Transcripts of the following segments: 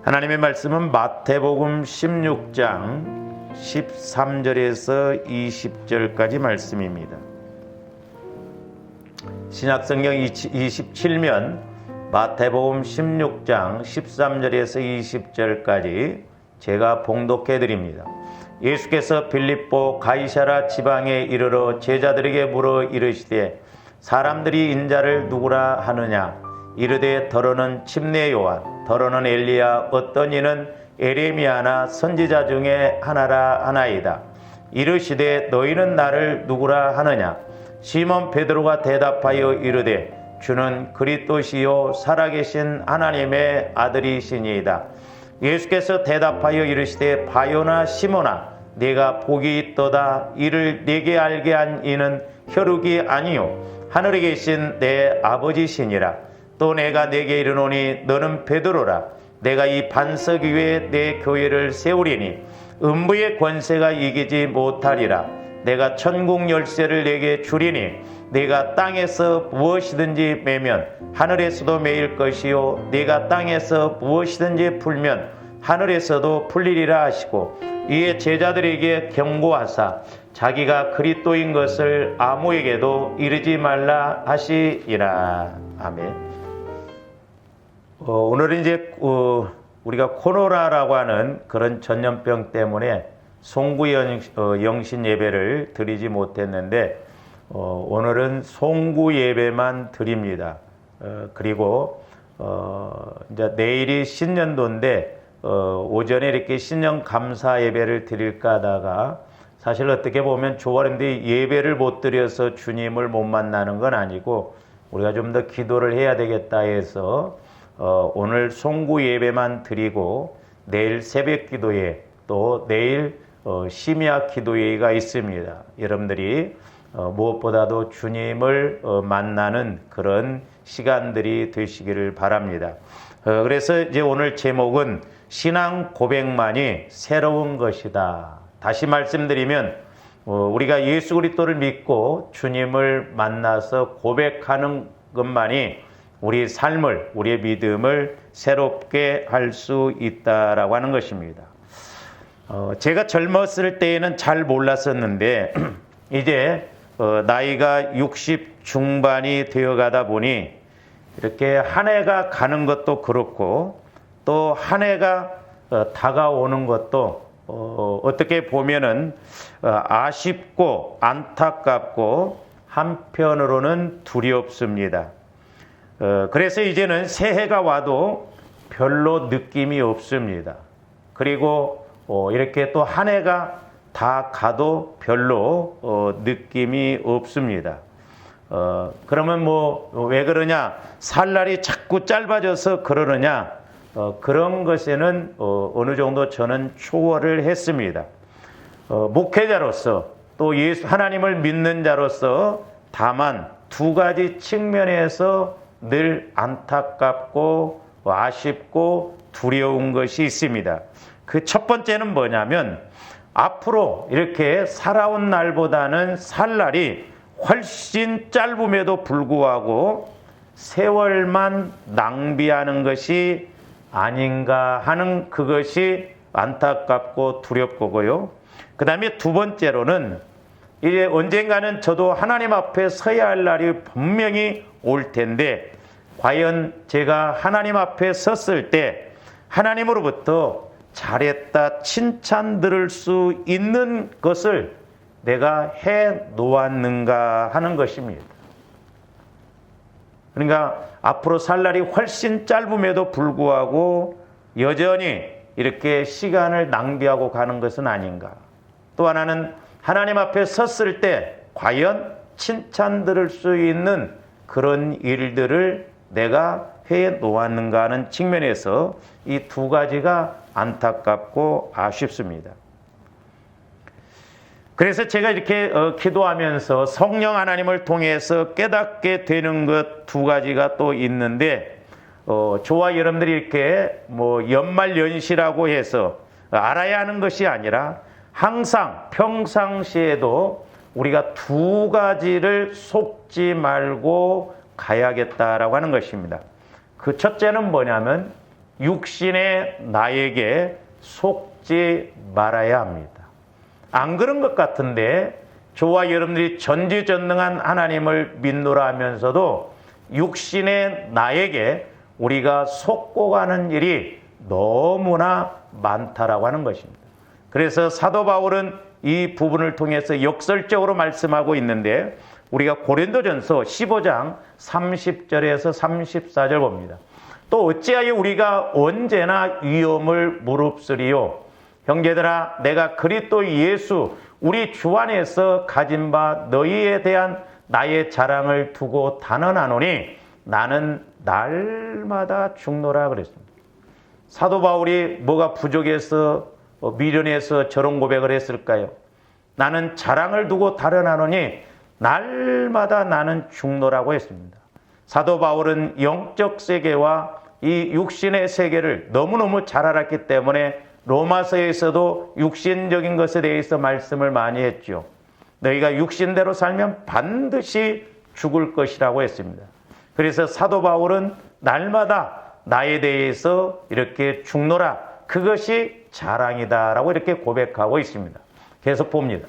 하나님의 말씀은 마태복음 16장 13절에서 20절까지 말씀입니다. 신약성경 27면 마태복음 16장 13절에서 20절까지 제가 봉독해 드립니다. 예수께서 빌립보 가이사랴 지방에 이르러 제자들에게 물어 이르시되 사람들이 인자를 누구라 하느냐? 이르되 더러는 침례 요한, 더러는 엘리야, 어떤 이는 에레미야나 선지자 중에 하나라 하나이다. 이르시되 너희는 나를 누구라 하느냐? 시몬 베드로가 대답하여 이르되 주는 그리스도시요 살아계신 하나님의 아들이시니이다. 예수께서 대답하여 이르시되 바요나 시몬아, 네가 복이 있도다. 이를 네게 알게 한 이는 혈육이 아니요 하늘에 계신 내 아버지시니라. 또 내가 네게 이르노니 너는 베드로라. 내가 이 반석 위에 내 교회를 세우리니 음부의 권세가 이기지 못하리라. 내가 천국 열쇠를 네게 주리니 네가 땅에서 무엇이든지 매면 하늘에서도 매일 것이요 네가 땅에서 무엇이든지 풀면 하늘에서도 풀리리라 하시고, 이에 제자들에게 경고하사 자기가 그리스도인 것을 아무에게도 이르지 말라 하시니라. 아멘. 오늘은 이제 우리가 코로나라고 하는 그런 전염병 때문에 송구영신 예배를 드리지 못했는데 오늘은 송구 예배만 드립니다. 그리고 이제 내일이 신년도인데 오전에 이렇게 신년 감사 예배를 드릴까 하다가, 사실 어떻게 보면 조화인데 예배를 못 드려서 주님을 못 만나는 건 아니고 우리가 좀 더 기도를 해야 되겠다 해서 오늘 송구 예배만 드리고 내일 새벽 기도회, 또 내일 심야 기도회가 있습니다. 여러분들이 무엇보다도 주님을 만나는 그런 시간들이 되시기를 바랍니다. 그래서 이제 오늘 제목은 신앙 고백만이 새로운 것이다. 다시 말씀드리면 우리가 예수 그리스도를 믿고 주님을 만나서 고백하는 것만이 우리 삶을, 우리의 믿음을 새롭게 할 수 있다라고 하는 것입니다. 제가 젊었을 때에는 잘 몰랐었는데 이제 나이가 60 중반이 되어가다 보니 이렇게 한 해가 가는 것도 그렇고 또 한 해가 다가오는 것도 어떻게 보면은 아쉽고 안타깝고 한편으로는 두렵습니다. 그래서 이제는 새해가 와도 별로 느낌이 없습니다. 그리고 이렇게 또 한 해가 다 가도 별로 느낌이 없습니다. 그러면 왜 그러냐? 살 날이 자꾸 짧아져서 그러느냐? 그런 것에는 어느 정도 저는 초월을 했습니다. 목회자로서 또 예수 하나님을 믿는 자로서 다만 두 가지 측면에서 늘 안타깝고 아쉽고 두려운 것이 있습니다. 그 첫 번째는 뭐냐면 앞으로 이렇게 살아온 날보다는 살 날이 훨씬 짧음에도 불구하고 세월만 낭비하는 것이 아닌가 하는 그것이 안타깝고 두렵고요. 그 다음에 두 번째로는 이제 언젠가는 저도 하나님 앞에 서야 할 날이 분명히 올 텐데 과연 제가 하나님 앞에 섰을 때 하나님으로부터 잘했다 칭찬 들을 수 있는 것을 내가 해 놓았는가 하는 것입니다. 그러니까 앞으로 살 날이 훨씬 짧음에도 불구하고 여전히 이렇게 시간을 낭비하고 가는 것은 아닌가. 또 하나는 하나님 앞에 섰을 때 과연 칭찬 들을 수 있는 그런 일들을 내가 해 놓았는가 하는 측면에서 이 두 가지가 안타깝고 아쉽습니다. 그래서 제가 이렇게 기도하면서 성령 하나님을 통해서 깨닫게 되는 것 두 가지가 또 있는데, 저와 여러분들이 이렇게 연말 연시라고 해서 알아야 하는 것이 아니라 항상 평상시에도 우리가 두 가지를 속지 말고 가야겠다라고 하는 것입니다. 그 첫째는 뭐냐면 육신의 나에게 속지 말아야 합니다. 안 그런 것 같은데 저와 여러분들이 전지전능한 하나님을 믿노라 하면서도 육신의 나에게 우리가 속고 가는 일이 너무나 많다라고 하는 것입니다. 그래서 사도 바울은 이 부분을 통해서 역설적으로 말씀하고 있는데 우리가 고린도전서 15장 30절에서 34절 봅니다. 또 어찌하여 우리가 언제나 위험을 무릅쓰리요. 형제들아 내가 그리스도 예수 우리 주 안에서 가진 바 너희에 대한 나의 자랑을 두고 단언하노니 나는 날마다 죽노라 그랬습니다. 사도 바울이 뭐가 부족해서 미련해서 저런 고백을 했을까요? 나는 자랑을 두고 단언하노니 날마다 나는 죽노라고 했습니다. 사도 바울은 영적 세계와 이 육신의 세계를 너무너무 잘 알았기 때문에 로마서에서도 육신적인 것에 대해서 말씀을 많이 했죠. 너희가 육신대로 살면 반드시 죽을 것이라고 했습니다. 그래서 사도 바울은 날마다 나에 대해서 이렇게 죽노라. 그것이 자랑이다라고 이렇게 고백하고 있습니다. 계속 봅니다.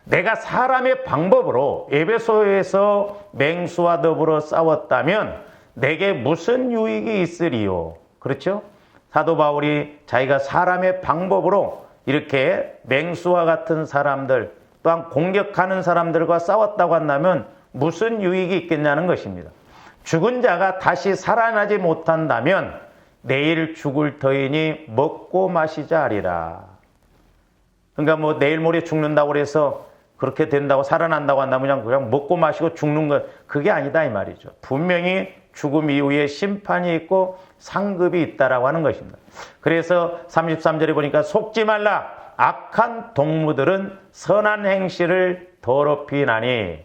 내가 사람의 방법으로 에베소에서 맹수와 더불어 싸웠다면 내게 무슨 유익이 있으리요? 그렇죠? 사도 바울이 자기가 사람의 방법으로 이렇게 맹수와 같은 사람들 또한 공격하는 사람들과 싸웠다고 한다면 무슨 유익이 있겠냐는 것입니다. 죽은 자가 다시 살아나지 못한다면 내일 죽을 터이니 먹고 마시자 하리라. 그러니까 뭐 내일 모레 죽는다고 해서 그렇게 된다고 살아난다고 한다면 그냥 먹고 마시고 죽는 것 그게 아니다 이 말이죠. 분명히 죽음 이후에 심판이 있고 상급이 있다라고 하는 것입니다. 그래서 33절에 보니까 속지 말라. 악한 동무들은 선한 행실을 더럽히 나니.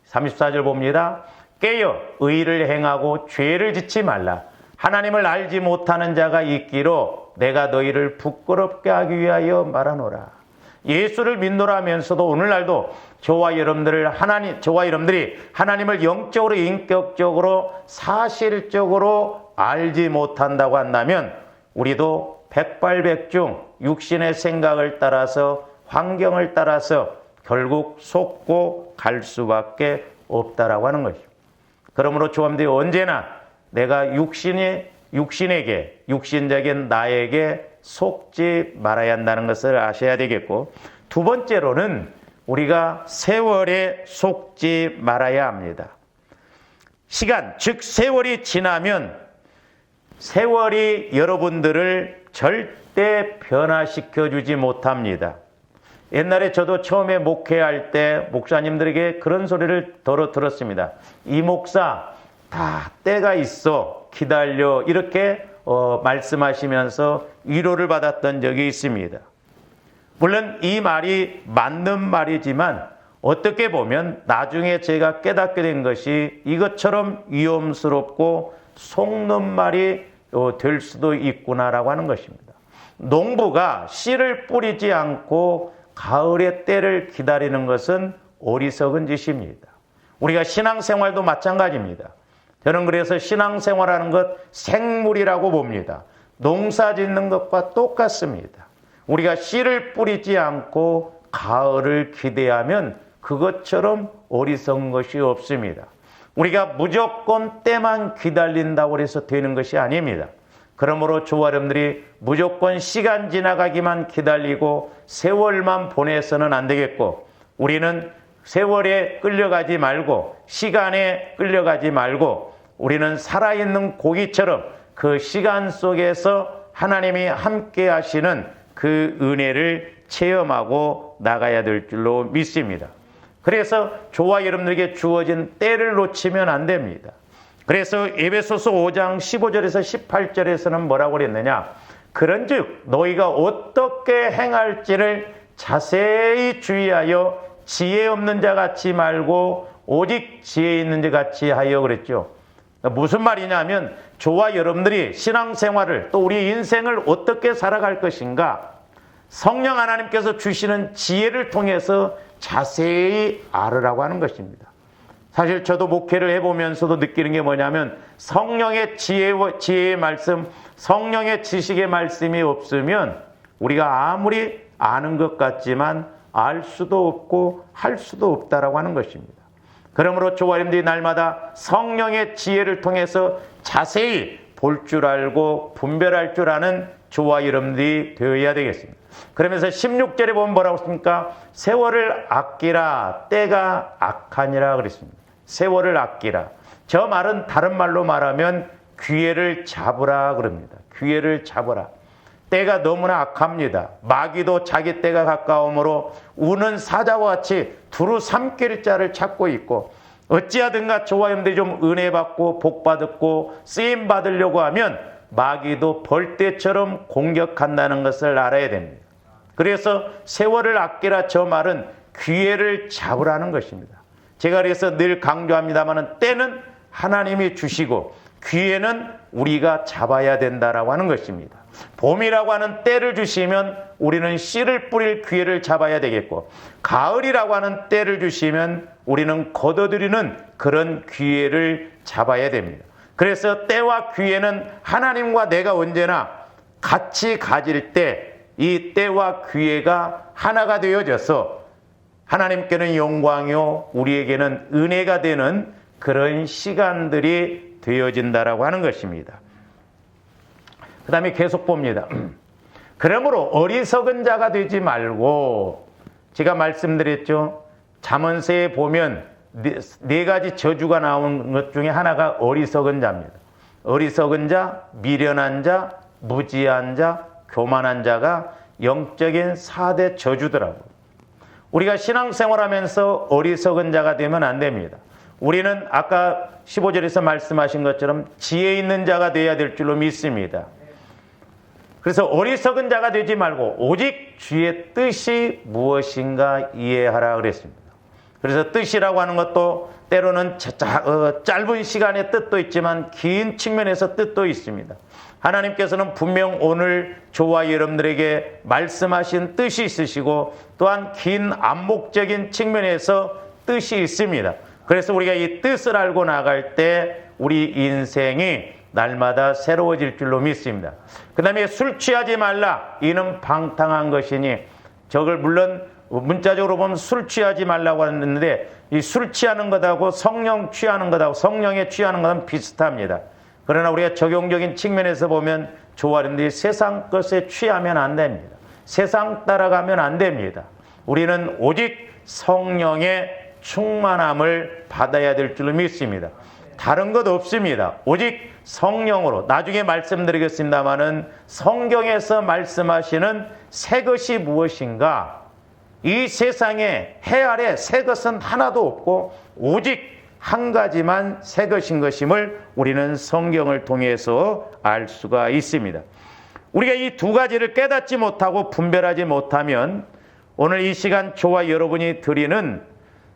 34절 봅니다. 깨어 의를 행하고 죄를 짓지 말라. 하나님을 알지 못하는 자가 있기로 내가 너희를 부끄럽게 하기 위하여 말하노라. 예수를 믿노라 하면서도 오늘날도 저와 여러분들이 하나님을 영적으로 인격적으로 사실적으로 알지 못한다고 한다면 우리도 백발백중 육신의 생각을 따라서 환경을 따라서 결국 속고 갈 수밖에 없다라고 하는 것이죠. 그러므로 조함들이 언제나 내가 육신적인 나에게 속지 말아야 한다는 것을 아셔야 되겠고, 두 번째로는 우리가 세월에 속지 말아야 합니다. 시간, 즉 세월이 지나면 세월이 여러분들을 절대 변화시켜 주지 못합니다. 옛날에 저도 처음에 목회할 때 목사님들에게 그런 소리를 들었습니다. 이 목사 다 때가 있어 기다려 이렇게 말씀하시면서 위로를 받았던 적이 있습니다. 물론 이 말이 맞는 말이지만 어떻게 보면 나중에 제가 깨닫게 된 것이 이것처럼 위험스럽고 속는 말이 될 수도 있구나라고 하는 것입니다. 농부가 씨를 뿌리지 않고 가을의 때를 기다리는 것은 어리석은 짓입니다. 우리가 신앙생활도 마찬가지입니다. 저는 그래서 신앙생활하는 것 생물이라고 봅니다. 농사 짓는 것과 똑같습니다. 우리가 씨를 뿌리지 않고 가을을 기대하면 그것처럼 어리석은 것이 없습니다. 우리가 무조건 때만 기다린다고 해서 되는 것이 아닙니다. 그러므로 저와 여러분들이 무조건 시간 지나가기만 기다리고 세월만 보내서는 안 되겠고, 우리는 세월에 끌려가지 말고 시간에 끌려가지 말고 우리는 살아있는 고기처럼 그 시간 속에서 하나님이 함께 하시는 그 은혜를 체험하고 나가야 될 줄로 믿습니다. 그래서 저와 여러분들에게 주어진 때를 놓치면 안 됩니다. 그래서 에베소서 5장 15절에서 18절에서는 뭐라고 그랬느냐? 그런즉 너희가 어떻게 행할지를 자세히 주의하여 지혜 없는 자 같이 말고 오직 지혜 있는 자 같이 하여 그랬죠. 무슨 말이냐면 저와 여러분들이 신앙생활을 또 우리 인생을 어떻게 살아갈 것인가, 성령 하나님께서 주시는 지혜를 통해서 자세히 알으라고 하는 것입니다. 사실 저도 목회를 해보면서도 느끼는 게 뭐냐면 성령의 지혜의 말씀, 성령의 지식의 말씀이 없으면 우리가 아무리 아는 것 같지만 알 수도 없고 할 수도 없다라고 하는 것입니다. 그러므로 저와 여러분들이 날마다 성령의 지혜를 통해서 자세히 볼 줄 알고 분별할 줄 아는 저와 여러분들이 되어야 되겠습니다. 그러면서 16절에 보면 뭐라고 했습니까? 세월을 아끼라, 때가 악하니라 그랬습니다. 세월을 아끼라. 저 말은 다른 말로 말하면 기회를 잡으라 그럽니다. 기회를 잡으라. 때가 너무나 악합니다. 마귀도 자기 때가 가까우므로 우는 사자와 같이 두루 삼킬 자를 찾고 있고, 어찌하든가 저와 여러분들이 좀 은혜 받고 복 받고 쓰임 받으려고 하면 마귀도 벌떼처럼 공격한다는 것을 알아야 됩니다. 그래서 세월을 아끼라 저 말은 기회를 잡으라는 것입니다. 제가 그래서 늘 강조합니다만 때는 하나님이 주시고 기회는 우리가 잡아야 된다라고 하는 것입니다. 봄이라고 하는 때를 주시면 우리는 씨를 뿌릴 기회를 잡아야 되겠고, 가을이라고 하는 때를 주시면 우리는 거둬들이는 그런 기회를 잡아야 됩니다. 그래서 때와 기회는 하나님과 내가 언제나 같이 가질 때 이 때와 기회가 하나가 되어져서 하나님께는 영광이요 우리에게는 은혜가 되는 그런 시간들이 되어진다라고 하는 것입니다. 그 다음에 계속 봅니다. 그러므로 어리석은 자가 되지 말고, 제가 말씀드렸죠. 잠언서에 보면 네 가지 저주가 나오는 것 중에 하나가 어리석은 자입니다. 어리석은 자, 미련한 자, 무지한 자, 교만한 자가 영적인 4대 저주더라고요. 우리가 신앙생활하면서 어리석은 자가 되면 안 됩니다. 우리는 아까 15절에서 말씀하신 것처럼 지혜 있는 자가 되어야 될 줄로 믿습니다. 그래서 어리석은 자가 되지 말고 오직 주의 뜻이 무엇인가 이해하라 그랬습니다. 그래서 뜻이라고 하는 것도 때로는 짧은 시간의 뜻도 있지만 긴 측면에서 뜻도 있습니다. 하나님께서는 분명 오늘 저와 여러분들에게 말씀하신 뜻이 있으시고 또한 긴 암묵적인 측면에서 뜻이 있습니다. 그래서 우리가 이 뜻을 알고 나갈 때 우리 인생이 날마다 새로워질 줄로 믿습니다. 그 다음에 술 취하지 말라. 이는 방탕한 것이니, 저걸 물론 문자적으로 보면 술 취하지 말라고 하는데 이 술 취하는 것하고 성령 취하는 것하고 성령에 취하는 것은 비슷합니다. 그러나 우리가 적용적인 측면에서 보면 저와 여러분들이 세상 것에 취하면 안 됩니다. 세상 따라가면 안 됩니다. 우리는 오직 성령의 충만함을 받아야 될 줄로 믿습니다. 다른 것 없습니다. 오직 성령으로. 나중에 말씀드리겠습니다마는 성경에서 말씀하시는 새 것이 무엇인가? 이 세상에 해 아래 새 것은 하나도 없고 오직 한 가지만 새 것인 것임을 우리는 성경을 통해서 알 수가 있습니다. 우리가 이 두 가지를 깨닫지 못하고 분별하지 못하면 오늘 이 시간 저와 여러분이 드리는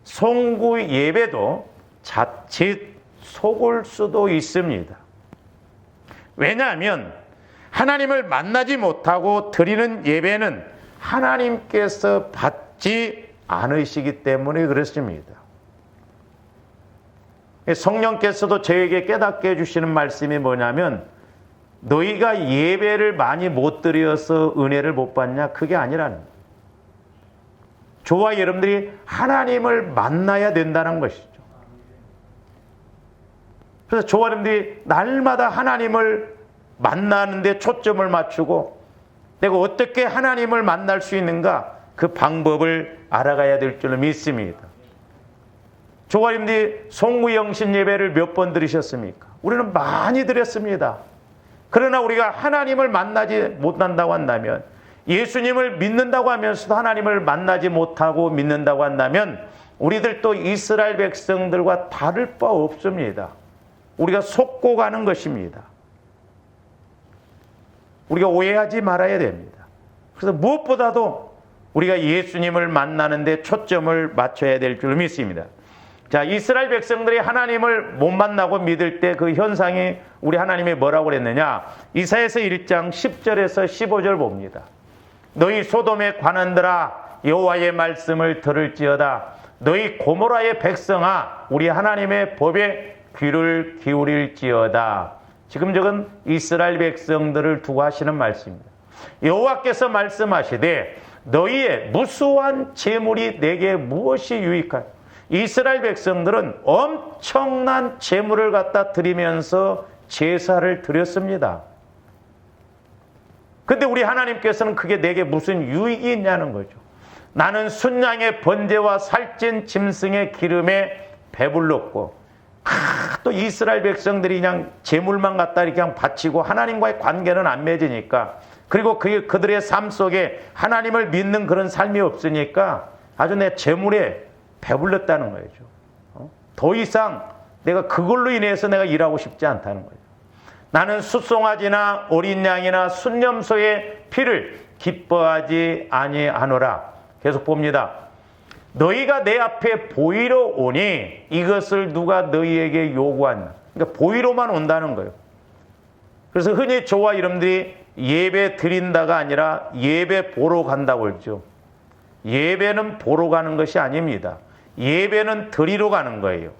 송구 예배도 자칫 속을 수도 있습니다. 왜냐하면 하나님을 만나지 못하고 드리는 예배는 하나님께서 받지 않으시기 때문에 그렇습니다. 성령께서도 저에게 깨닫게 해주시는 말씀이 뭐냐면 너희가 예배를 많이 못 드려서 은혜를 못 받냐? 그게 아니라는 거예요. 저와 여러분들이 하나님을 만나야 된다는 것이죠. 그래서 저와 여러분들이 날마다 하나님을 만나는 데 초점을 맞추고 내가 어떻게 하나님을 만날 수 있는가 그 방법을 알아가야 될 줄로 믿습니다. 저와 여러분들이 송구영신 예배를 몇 번 들으셨습니까? 우리는 많이 드렸습니다. 그러나 우리가 하나님을 만나지 못한다고 한다면, 예수님을 믿는다고 하면서도 하나님을 만나지 못하고 믿는다고 한다면 우리들도 이스라엘 백성들과 다를 바 없습니다. 우리가 속고 가는 것입니다. 우리가 오해하지 말아야 됩니다. 그래서 무엇보다도 우리가 예수님을 만나는 데 초점을 맞춰야 될 줄 믿습니다. 자, 이스라엘 백성들이 하나님을 못 만나고 믿을 때 그 현상이 우리 하나님이 뭐라고 그랬느냐? 이사야서 1장 10절에서 15절 봅니다. 너희 소돔의 관원들아 여호와의 말씀을 들을지어다. 너희 고모라의 백성아 우리 하나님의 법에 귀를 기울일지어다. 지금 저건 이스라엘 백성들을 두고 하시는 말씀입니다. 여호와께서 말씀하시되 너희의 무수한 재물이 내게 무엇이 유익하냐. 이스라엘 백성들은 엄청난 재물을 갖다 드리면서 제사를 드렸습니다. 근데 우리 하나님께서는 그게 내게 무슨 유익이 있냐는 거죠. 나는 순양의 번제와 살찐 짐승의 기름에 배불렀고, 또 이스라엘 백성들이 그냥 재물만 갖다 이렇게 그냥 바치고 하나님과의 관계는 안 맺으니까, 그리고 그들의 삶 속에 하나님을 믿는 그런 삶이 없으니까 아주 내 재물에 배불렀다는 거죠. 더 이상 내가 그걸로 인해서 내가 일하고 싶지 않다는 거예요. 나는 숫송아지나 어린 양이나 순념소의 피를 기뻐하지 아니하노라. 계속 봅니다. 너희가 내 앞에 보이러 오니 이것을 누가 너희에게 요구하나. 그러니까 보이러만 온다는 거예요. 그래서 흔히 저와 여러분들이 예배 드린다가 아니라 예배 보러 간다고 했죠. 예배는 보러 가는 것이 아닙니다. 예배는 드리러 가는 거예요.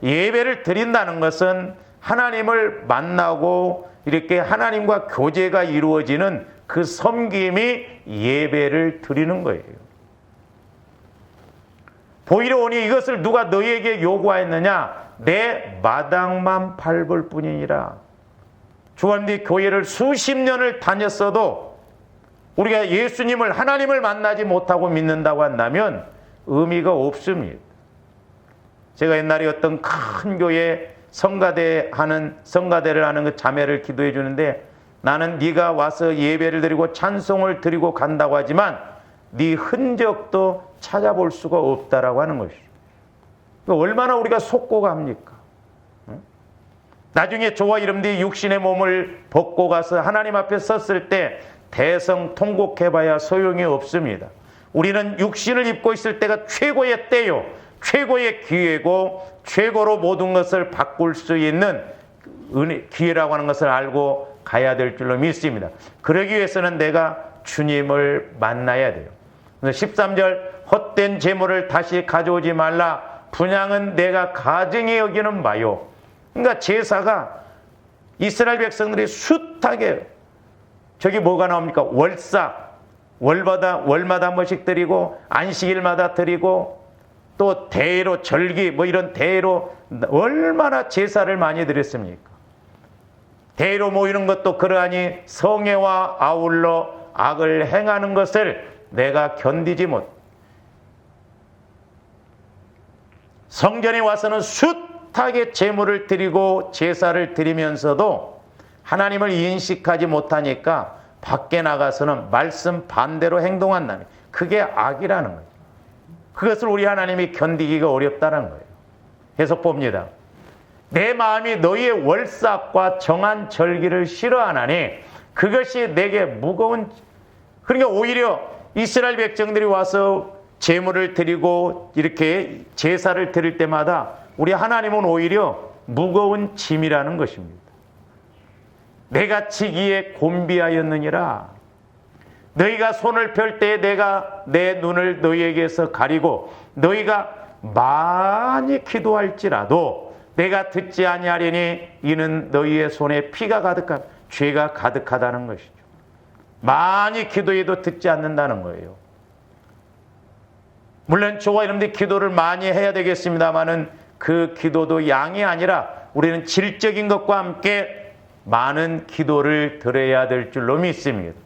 예배를 드린다는 것은 하나님을 만나고 이렇게 하나님과 교제가 이루어지는 그 섬김이 예배를 드리는 거예요. 보이러 오니 이것을 누가 너희에게 요구하였느냐? 내 마당만 밟을 뿐이니라. 주한디 교회를 수십 년을 다녔어도 우리가 예수님을 하나님을 만나지 못하고 믿는다고 한다면 의미가 없습니다. 제가 옛날에 어떤 큰 교회 성가대를 하는 그 자매를 기도해 주는데, 나는 네가 와서 예배를 드리고 찬송을 드리고 간다고 하지만 네 흔적도 찾아볼 수가 없다라고 하는 것이죠. 얼마나 우리가 속고 갑니까? 나중에 저와 여러분들이 육신의 몸을 벗고 가서 하나님 앞에 섰을 때 대성통곡해봐야 소용이 없습니다. 우리는 육신을 입고 있을 때가 최고의 때요, 최고의 기회고 최고로 모든 것을 바꿀 수 있는 기회라고 하는 것을 알고 가야 될 줄로 믿습니다. 그러기 위해서는 내가 주님을 만나야 돼요. 그래서 13절 헛된 재물을 다시 가져오지 말라. 분향은 내가 가증히 여기는 바요. 그러니까 제사가 이스라엘 백성들이 숱하게, 저기 뭐가 나옵니까? 월마다 한 번씩 드리고 안식일마다 드리고 또 대회로 절기 뭐 이런 대회로 얼마나 제사를 많이 드렸습니까? 대회로 모이는 것도 그러하니 성회와 아울러 악을 행하는 것을 내가 견디지 못. 성전에 와서는 숱하게 제물을 드리고 제사를 드리면서도 하나님을 인식하지 못하니까 밖에 나가서는 말씀 반대로 행동한다는, 그게 악이라는 거예요. 그것을 우리 하나님이 견디기가 어렵다는 거예요. 계속 봅니다. 내 마음이 너희의 월삭과 정한 절기를 싫어하나니 그것이 내게 무거운. 그러니까 오히려 이스라엘 백성들이 와서 제물을 드리고 이렇게 제사를 드릴 때마다 우리 하나님은 오히려 무거운 짐이라는 것입니다. 내가 지기에 곤비하였느니라. 너희가 손을 펼 때에 내가 내 눈을 너희에게서 가리고 너희가 많이 기도할지라도 내가 듣지 아니하리니 이는 너희의 손에 피가 가득한, 죄가 가득하다는 것이죠. 많이 기도해도 듣지 않는다는 거예요. 물론 저와 여러분들이 기도를 많이 해야 되겠습니다만은 그 기도도 양이 아니라 우리는 질적인 것과 함께 많은 기도를 드려야 될 줄로 믿습니다.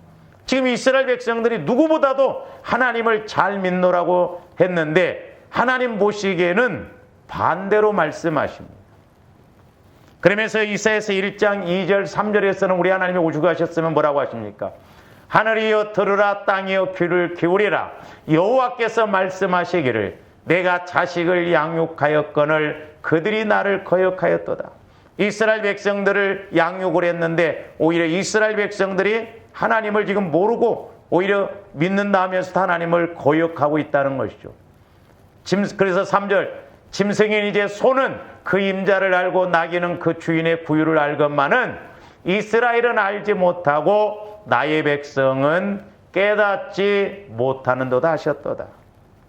지금 이스라엘 백성들이 누구보다도 하나님을 잘 믿노라고 했는데 하나님 보시기에는 반대로 말씀하십니다. 그러면서 이사야서 1장 2절 3절에서는 우리 하나님이 오시고 하셨으면 뭐라고 하십니까? 하늘이여 들으라, 땅이여 귀를 기울이라. 여호와께서 말씀하시기를 내가 자식을 양육하였거늘 그들이 나를 거역하였도다. 이스라엘 백성들을 양육을 했는데 오히려 이스라엘 백성들이 하나님을 지금 모르고 오히려 믿는다 하면서 하나님을 거역하고 있다는 것이죠. 그래서 3절 짐승인 이제 소는 그 임자를 알고 나귀는 그 주인의 구유를 알건만은 이스라엘은 알지 못하고 나의 백성은 깨닫지 못하는도다 하셨도다.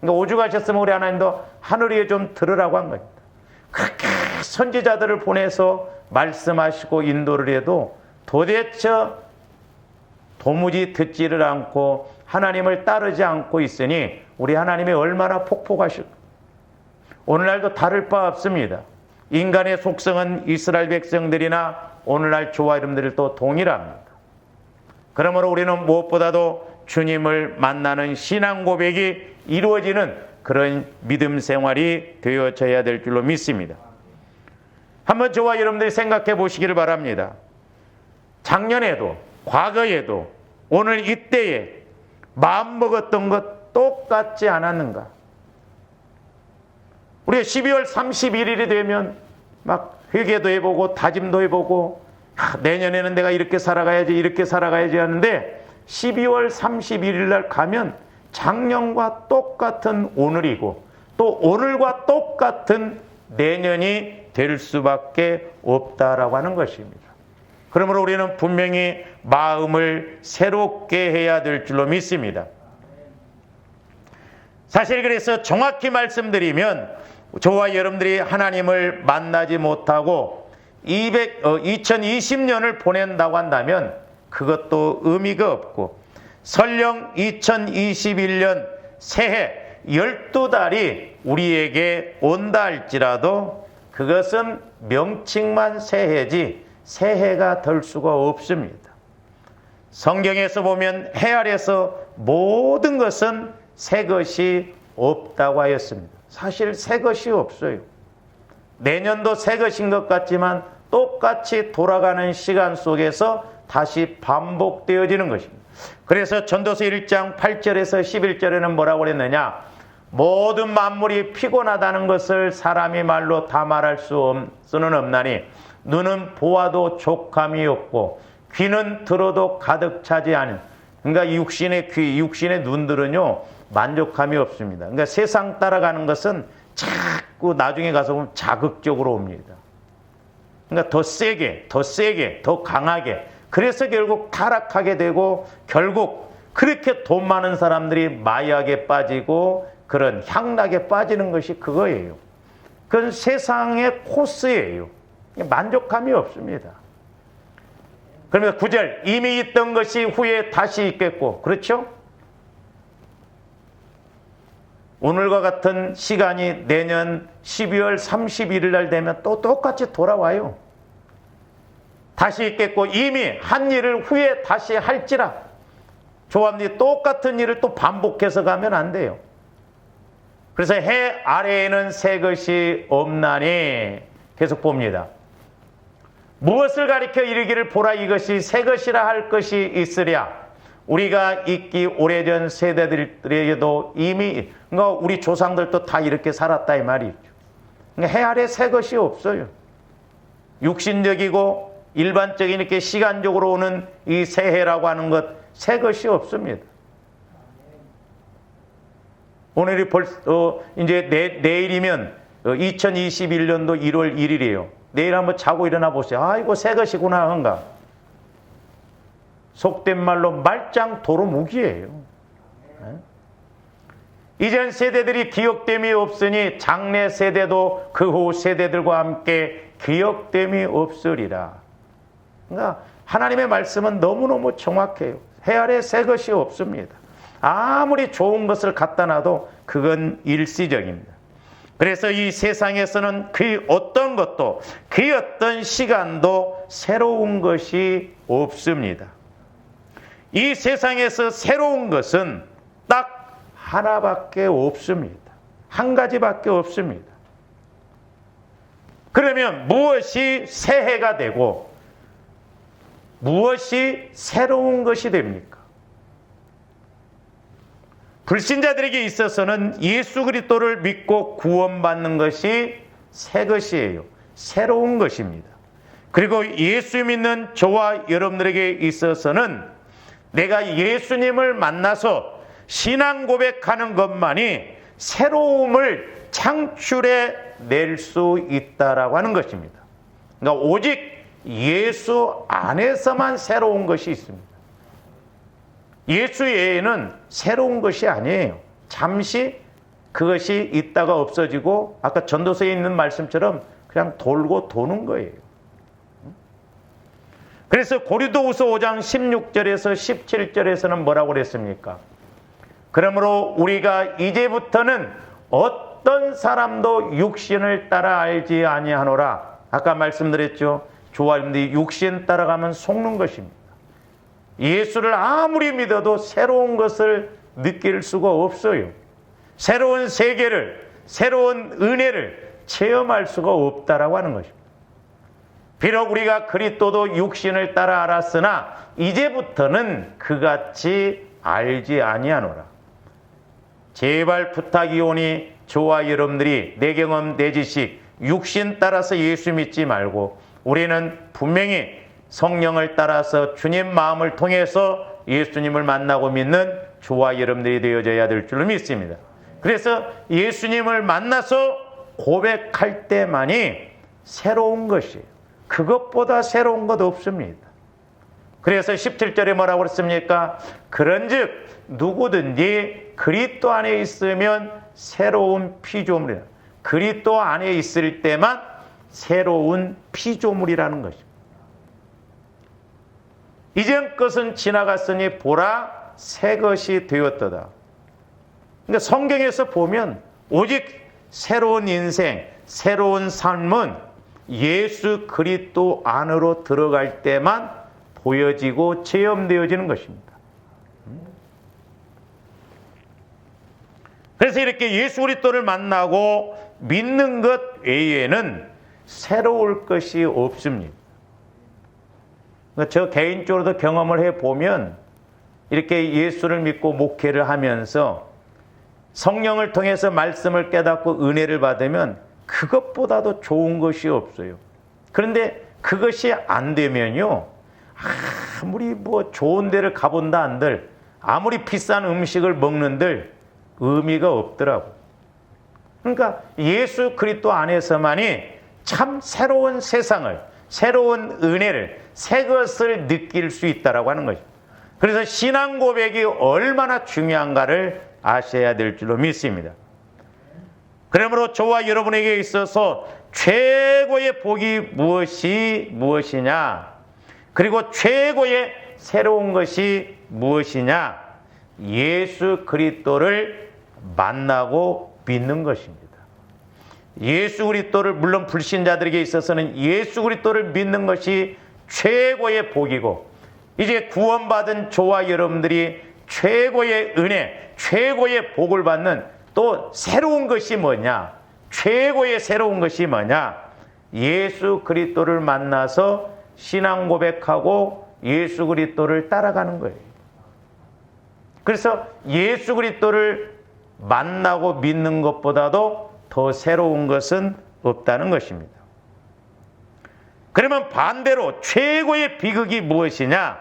그러니까 오죽하셨으면 우리 하나님도 하늘 위에 좀 들으라고 한 겁니다. 그렇게 선지자들을 보내서 말씀하시고 인도를 해도 도대체 도무지 듣지를 않고 하나님을 따르지 않고 있으니 우리 하나님이 얼마나 폭폭하실까. 오늘날도 다를 바 없습니다. 인간의 속성은 이스라엘 백성들이나 오늘날 저와 여러분들도 동일합니다. 그러므로 우리는 무엇보다도 주님을 만나는 신앙 고백이 이루어지는 그런 믿음 생활이 되어져야 될 줄로 믿습니다. 한번 저와 여러분들이 생각해 보시기를 바랍니다. 작년에도 과거에도 오늘 이때에 마음먹었던 것 똑같지 않았는가? 우리가 12월 31일이 되면 막 회개도 해보고 다짐도 해보고 내년에는 내가 이렇게 살아가야지 이렇게 살아가야지 하는데 12월 31일 날 가면 작년과 똑같은 오늘이고 또 오늘과 똑같은 내년이 될 수밖에 없다라고 하는 것입니다. 그러므로 우리는 분명히 마음을 새롭게 해야 될 줄로 믿습니다. 사실 그래서 정확히 말씀드리면 저와 여러분들이 하나님을 만나지 못하고 2020년을 보낸다고 한다면 그것도 의미가 없고 설령 2021년 새해 12달이 우리에게 온다 할지라도 그것은 명칭만 새해지 새해가 될 수가 없습니다. 성경에서 보면 해 아래서 모든 것은 새 것이 없다고 하였습니다. 사실 새 것이 없어요. 내년도 새 것인 것 같지만 똑같이 돌아가는 시간 속에서 다시 반복되어지는 것입니다. 그래서 전도서 1장 8절에서 11절에는 뭐라고 그랬느냐? 모든 만물이 피곤하다는 것을 사람이 말로 다 말할 수는 없나니 눈은 보아도 족함이 없고 귀는 들어도 가득 차지 않은. 그러니까 육신의 귀, 육신의 눈들은요 만족함이 없습니다. 그러니까 세상 따라가는 것은 자꾸 나중에 가서 보면 자극적으로 옵니다. 그러니까 더 세게, 더 강하게. 그래서 결국 타락하게 되고 결국 그렇게 돈 많은 사람들이 마약에 빠지고 그런 향락에 빠지는 것이 그거예요. 그건 세상의 코스예요. 만족감이 없습니다. 그러면서 9절 이미 있던 것이 후에 다시 있겠고 그렇죠? 오늘과 같은 시간이 내년 12월 31일 날 되면 또 똑같이 돌아와요. 다시 있겠고 이미 한 일을 후에 다시 할지라. 조합니 똑같은 일을 또 반복해서 가면 안 돼요. 그래서 해 아래에는 새 것이 없나니 계속 봅니다. 무엇을 가리켜 이르기를 보라 이것이 새 것이라 할 것이 있으랴. 우리가 있기 오래전 세대들에게도 이미 그러니까 우리 조상들도 다 이렇게 살았다 이 말이죠. 그러니까 해 아래 새 것이 없어요. 육신적이고 일반적인 이렇게 시간적으로 오는 이 새해라고 하는 것 새 것이 없습니다. 오늘이 벌써 이제 내일이면 2021년도 1월 1일이에요. 내일 한번 자고 일어나 보세요. 아이고 새 것이구나 한가. 속된 말로 말짱 도루묵이에요. 이전 세대들이 기억됨이 없으니 장래 세대도 그 후 세대들과 함께 기억됨이 없으리라. 그러니까 하나님의 말씀은 너무너무 정확해요. 해 아래 새 것이 없습니다. 아무리 좋은 것을 갖다 놔도 그건 일시적입니다. 그래서 이 세상에서는 그 어떤 것도 그 어떤 시간도 새로운 것이 없습니다. 이 세상에서 새로운 것은 딱 하나밖에 없습니다. 한 가지밖에 없습니다. 그러면 무엇이 새해가 되고 무엇이 새로운 것이 됩니까? 불신자들에게 있어서는 예수 그리스도를 믿고 구원받는 것이 새 것이에요. 새로운 것입니다. 그리고 예수 믿는 저와 여러분들에게 있어서는 내가 예수님을 만나서 신앙 고백하는 것만이 새로움을 창출해 낼 수 있다라고 하는 것입니다. 그러니까 오직 예수 안에서만 새로운 것이 있습니다. 예수 외에는 새로운 것이 아니에요. 잠시 그것이 있다가 없어지고 아까 전도서에 있는 말씀처럼 그냥 돌고 도는 거예요. 그래서 고린도후서 5장 16절에서 17절에서는 뭐라고 그랬습니까? 그러므로 우리가 이제부터는 어떤 사람도 육신을 따라 알지 아니하노라. 아까 말씀드렸죠. 조아님들이 육신 따라가면 속는 것입니다. 예수를 아무리 믿어도 새로운 것을 느낄 수가 없어요. 새로운 세계를, 새로운 은혜를 체험할 수가 없다라고 하는 것입니다. 비록 우리가 그리스도도 육신을 따라 알았으나 이제부터는 그같이 알지 아니하노라. 제발 부탁이오니 저와 여러분들이 내 경험, 내 지식, 육신 따라서 예수 믿지 말고 우리는 분명히 성령을 따라서 주님 마음을 통해서 예수님을 만나고 믿는 저와 여러분들이 되어져야 될 줄로 믿습니다. 그래서 예수님을 만나서 고백할 때만이 새로운 것이에요. 그것보다 새로운 것 없습니다. 그래서 17절에 뭐라고 그랬습니까? 그런즉 누구든지 그리스도 안에 있으면 새로운 피조물이라. 그리스도 안에 있을 때만 새로운 피조물이라는 것입니다. 이전 것은 지나갔으니 보라 새 것이 되었도다. 그러니까 성경에서 보면 오직 새로운 인생, 새로운 삶은 예수 그리스도 안으로 들어갈 때만 보여지고 체험되어지는 것입니다. 그래서 이렇게 예수 그리스도를 만나고 믿는 것 외에는 새로울 것이 없습니다. 저 개인적으로도 경험을 해보면 이렇게 예수를 믿고 목회를 하면서 성령을 통해서 말씀을 깨닫고 은혜를 받으면 그것보다도 좋은 것이 없어요. 그런데 그것이 안 되면요, 아무리 뭐 좋은 데를 가본다 한들, 아무리 비싼 음식을 먹는들 의미가 없더라고. 그러니까 예수 그리스도 안에서만이 참 새로운 세상을, 새로운 은혜를, 새 것을 느낄 수 있다라고 하는 거죠. 그래서 신앙 고백이 얼마나 중요한가를 아셔야 될 줄로 믿습니다. 그러므로 저와 여러분에게 있어서 최고의 복이 무엇이냐, 그리고 최고의 새로운 것이 무엇이냐, 예수 그리스도를 만나고 믿는 것입니다. 예수 그리스도를, 물론 불신자들에게 있어서는 예수 그리스도를 믿는 것이 최고의 복이고, 이제 구원받은 저와 여러분들이 최고의 은혜, 최고의 복을 받는 또 새로운 것이 뭐냐? 최고의 새로운 것이 뭐냐? 예수 그리스도를 만나서 신앙 고백하고 예수 그리스도를 따라가는 거예요. 그래서 예수 그리스도를 만나고 믿는 것보다도 더 새로운 것은 없다는 것입니다. 그러면 반대로 최고의 비극이 무엇이냐?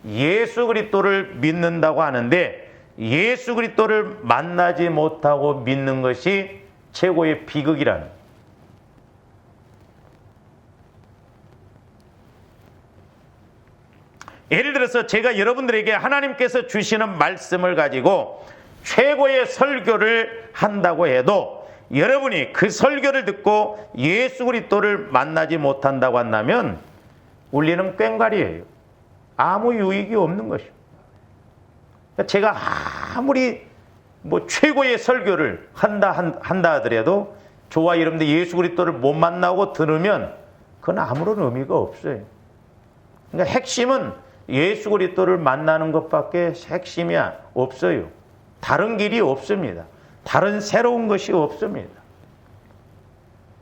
예수 그리스도를 믿는다고 하는데 예수 그리스도를 만나지 못하고 믿는 것이 최고의 비극이라는. 예를 들어서 제가 여러분들에게 하나님께서 주시는 말씀을 가지고 최고의 설교를 한다고 해도 여러분이 그 설교를 듣고 예수 그리스도를 만나지 못한다고 한다면 울리는 꽹과리예요. 아무 유익이 없는 것입니다. 제가 아무리 뭐 최고의 설교를 한다 하더라도 저와 여러분들 예수 그리스도를 못 만나고 들으면 그건 아무런 의미가 없어요. 그러니까 핵심은 예수 그리스도를 만나는 것밖에 핵심이 없어요. 다른 길이 없습니다. 다른 새로운 것이 없습니다.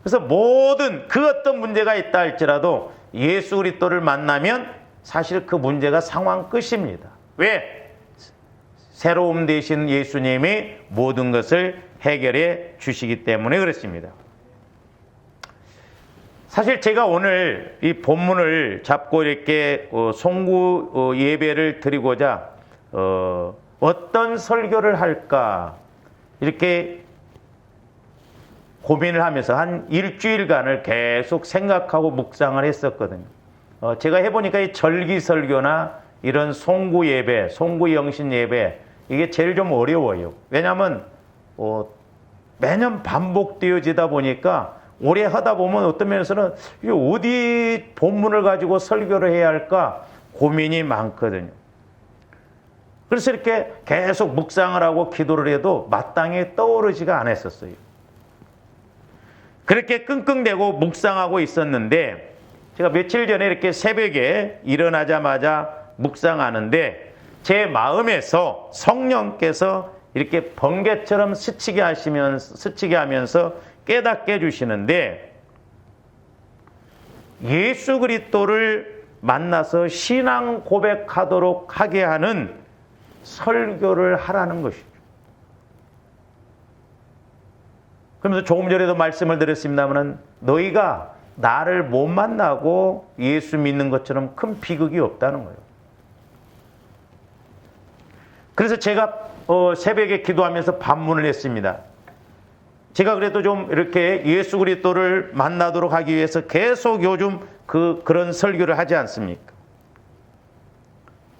그래서 모든 그 어떤 문제가 있다 할지라도 예수 그리스도를 만나면 사실 그 문제가 상황 끝입니다. 왜? 새로움 되신 예수님이 모든 것을 해결해 주시기 때문에 그렇습니다. 사실 제가 오늘 이 본문을 잡고 이렇게 송구 예배를 드리고자 어떤 설교를 할까 이렇게 고민을 하면서 한 일주일간을 계속 생각하고 묵상을 했었거든요. 제가 해보니까 이 절기 설교나 이런 송구 예배, 송구 영신 예배 이게 제일 좀 어려워요. 왜냐하면 매년 반복되어지다 보니까 오래 하다 보면 어떤 면에서는 어디 본문을 가지고 설교를 해야 할까 고민이 많거든요. 그래서 이렇게 계속 묵상을 하고 기도를 해도 마땅히 떠오르지가 않았었어요. 그렇게 끙끙대고 묵상하고 있었는데 제가 며칠 전에 이렇게 새벽에 일어나자마자 묵상하는데 제 마음에서 성령께서 이렇게 번개처럼 스치게 하면서 깨닫게 해주시는데, 예수 그리스도를 만나서 신앙 고백하도록 하게 하는 설교를 하라는 것이죠. 그러면서 조금 전에도 말씀을 드렸습니다만 너희가 나를 못 만나고 예수 믿는 것처럼 큰 비극이 없다는 거예요. 그래서 제가 새벽에 기도하면서 반문을 했습니다. 제가 그래도 좀 이렇게 예수 그리스도를 만나도록 하기 위해서 계속 요즘 그런 설교를 하지 않습니까?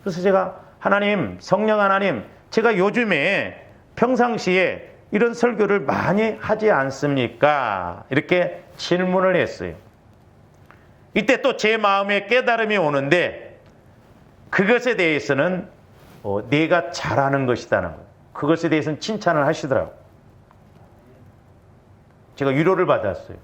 그래서 제가 하나님, 성령 하나님, 제가 요즘에 평상시에 이런 설교를 많이 하지 않습니까? 이렇게 질문을 했어요. 이때 또 제 마음에 깨달음이 오는데 그것에 대해서는 네가 잘하는 것이다는 거예요. 그것에 대해서는 칭찬을 하시더라고요. 제가 위로를 받았어요.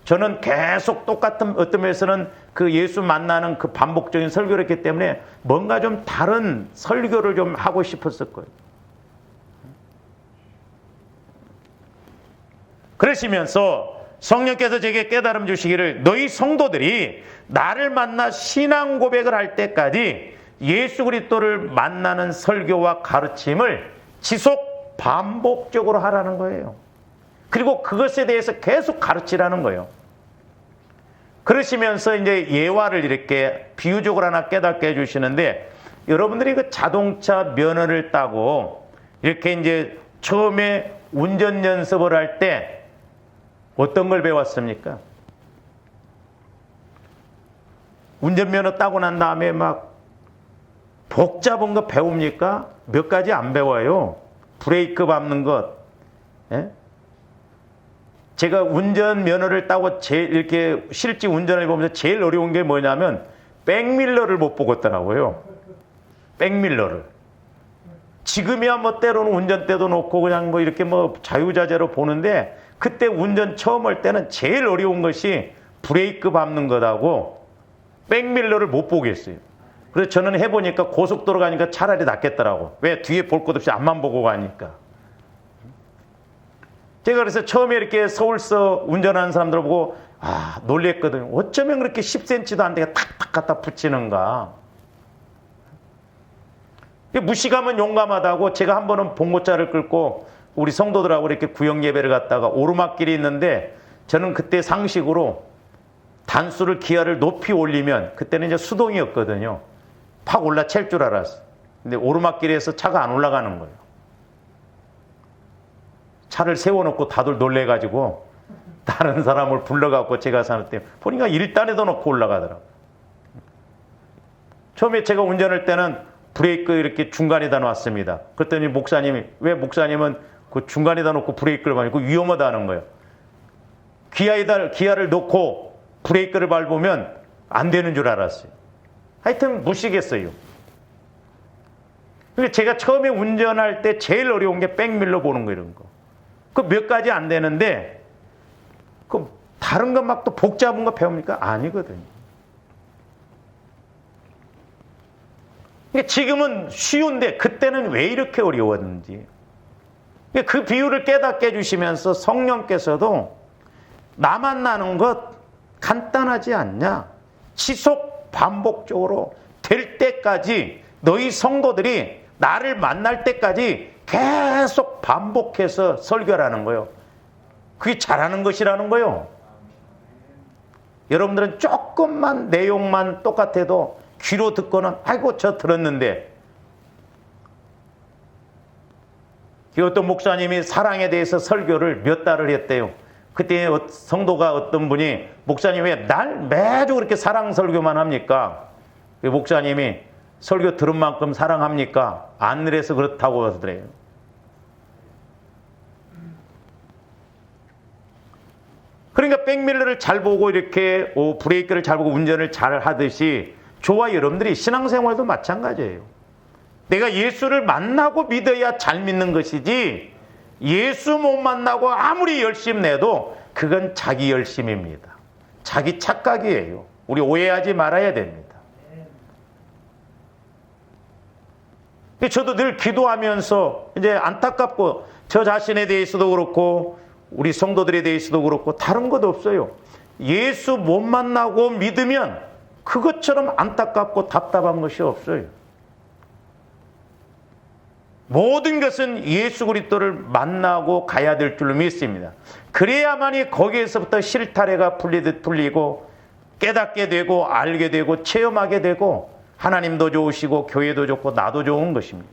저는 계속 똑같은 어떤 면에서는 그 예수 만나는 그 반복적인 설교를 했기 때문에 뭔가 좀 다른 설교를 좀 하고 싶었을 거예요. 그러시면서 성령께서 제게 깨달음 주시기를 너희 성도들이 나를 만나 신앙 고백을 할 때까지 예수 그리스도를 만나는 설교와 가르침을 지속 반복적으로 하라는 거예요. 그리고 그것에 대해서 계속 가르치라는 거예요. 그러시면서 이제 예화를 이렇게 비유적으로 하나 깨닫게 해주시는데, 여러분들이 그 자동차 면허를 따고 이렇게 이제 처음에 운전 연습을 할 때 어떤 걸 배웠습니까? 운전면허 따고 난 다음에 막 복잡한 거 배웁니까? 몇 가지 안 배워요. 브레이크 밟는 것. 예? 제가 운전면허를 따고 제일 이렇게 실제 운전을 보면서 제일 어려운 게 뭐냐면 백밀러를 못 보겠더라고요. 백밀러를. 지금이야 뭐 때로는 운전대도 놓고 그냥 뭐 이렇게 뭐 자유자재로 보는데, 그때 운전 처음 할 때는 제일 어려운 것이 브레이크 밟는 것하고 백밀러를 못 보겠어요. 그래서 저는 해보니까 고속도로 가니까 차라리 낫겠더라고. 왜? 뒤에 볼 것 없이 앞만 보고 가니까. 제가 그래서 처음에 이렇게 서울서 운전하는 사람들 보고 놀랬거든요. 어쩌면 그렇게 10cm도 안 되게 탁탁 갖다 붙이는가. 무식하면 용감하다고, 제가 한 번은 봉고차를 끌고 우리 성도들하고 이렇게 구역 예배를 갔다가 오르막길이 있는데, 저는 그때 상식으로 단수를 기아를 높이 올리면, 그때는 이제 수동이었거든요. 팍 올라챌 줄 알았어. 근데 오르막길에서 차가 안 올라가는 거예요. 차를 세워놓고 다들 놀래가지고 다른 사람을 불러갖고 제가 사는 때 보니까 1단에도 놓고 올라가더라고요. 처음에 제가 운전할 때는 브레이크 이렇게 중간에다 놨습니다. 그랬더니 목사님이, 왜 목사님은 그 중간에다 놓고 브레이크를 밟고 위험하다는 거예요. 기아를 놓고 브레이크를 밟으면 안 되는 줄 알았어요. 하여튼 무시겠어요. 근데 제가 처음에 운전할 때 제일 어려운 게 백밀러 보는 거, 이런 거. 그 몇 가지 안 되는데, 그 다른 거 막 또 복잡한 거 배웁니까? 아니거든요. 지금은 쉬운데 그때는 왜 이렇게 어려웠는지. 그 비유를 깨닫게 해주시면서 성령께서도 나 만나는 것 간단하지 않냐? 지속 반복적으로 될 때까지, 너희 성도들이 나를 만날 때까지 계속 반복해서 설교하는 거예요. 그게 잘하는 것이라는 거예요. 여러분들은 조금만 내용만 똑같아도 귀로 듣고는 아이고 저 들었는데, 어떤 목사님이 사랑에 대해서 설교를 몇 달을 했대요. 그때 성도가 어떤 분이, 목사님 왜 매주 그렇게 사랑 설교만 합니까? 목사님이 설교 들은 만큼 사랑합니까? 안 그래서 그렇다고 하더래요. 그러니까 백밀러를 잘 보고 이렇게 브레이크를 잘 보고 운전을 잘 하듯이 저와 여러분들이 신앙생활도 마찬가지예요. 내가 예수를 만나고 믿어야 잘 믿는 것이지 예수 못 만나고 아무리 열심 내도 그건 자기 열심입니다. 자기 착각이에요. 우리 오해하지 말아야 됩니다. 저도 늘 기도하면서 이제 안타깝고 저 자신에 대해서도 그렇고 우리 성도들에 대해서도 그렇고 다른 것 없어요. 예수 못 만나고 믿으면 그것처럼 안타깝고 답답한 것이 없어요. 모든 것은 예수 그리스도를 만나고 가야 될 줄로 믿습니다. 그래야만이 거기에서부터 실타래가 풀리고 깨닫게 되고 알게 되고 체험하게 되고 하나님도 좋으시고 교회도 좋고 나도 좋은 것입니다.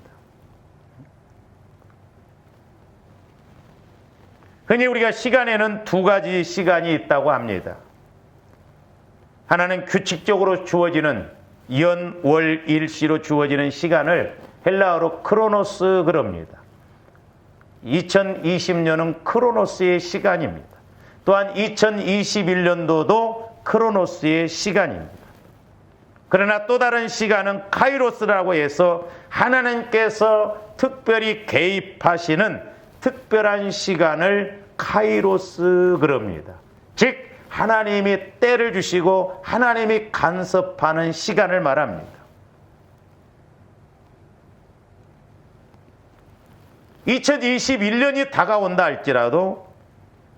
흔히 우리가 시간에는 두 가지 시간이 있다고 합니다. 하나는 규칙적으로 주어지는 연, 월, 일시로 주어지는 시간을 헬라어로 크로노스 그럽니다. 2020년은 크로노스의 시간입니다. 또한 2021년도도 크로노스의 시간입니다. 그러나 또 다른 시간은 카이로스라고 해서 하나님께서 특별히 개입하시는 특별한 시간을 카이로스 그럽니다. 즉 하나님이 때를 주시고 하나님이 간섭하는 시간을 말합니다. 2021년이 다가온다 할지라도